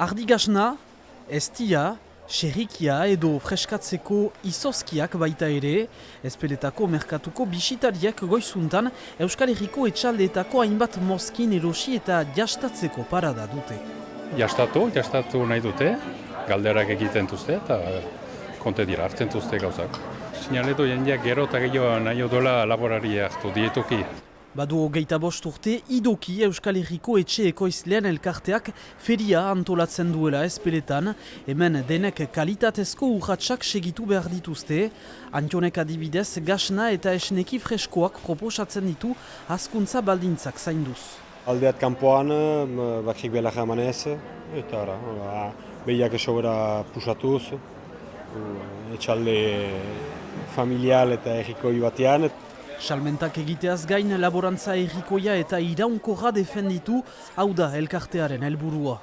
Ardigasna, estia, xerrikia edo freskatzeko izozkiak baita ere, Ezpeletako merkatuko bisitariak goizuntan Euskal Herriko etxaldeetako hainbat mozkin erosi eta jastatzeko parada dute. Jastatu nahi dute, galderak egiten duzte eta konte dira, hartzen duzte gauzak. Sinaletu jendeak gero eta gehiago nahi dola laboraria hartu dietuki. Badu 25 urte, idoki Euskal Herriko etxe ekoizlean elkarteak feria antolatzen duela Ezpeletan, hemen denek kalitatezko urratsak segitu behar dituzte, Antionek adibidez gasna eta esneki freskoak proposatzen ditu hazkuntza baldintzak zainduz. Aldeat kanpoan, bakrik belar emanez, eta behiak esobera pusatuz, etxalde familial eta herrikoi batean. Salmentak egiteaz gain laborantza herrikoia eta iraunkorra defenditu, hau da elkartearen helburua.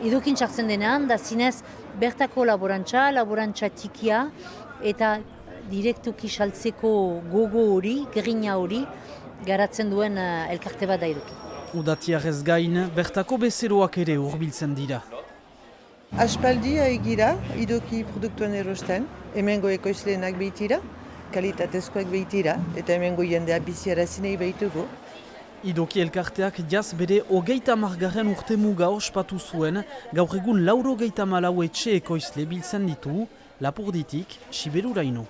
Idokin txartzen denean, da zinez bertako laborantza tikia eta direktuki saltzeko gogo hori, grina hori, garatzen duen elkarte bat da idoki. Udatiarrez gain, bertako bezeroak ere hurbiltzen dira. Aspaldi egira, idoki produktuen erosten, hemengo ekoizleenak behitira, kalitatezkoak behitira, eta hemengo jendea biziara zinei behitugu. Idoki elkarteak jaz bere 30. urte muga ospatu zuen, gaur egun 94 etxe ekoizle biltzen ditu, Lapurditik Siberuraino.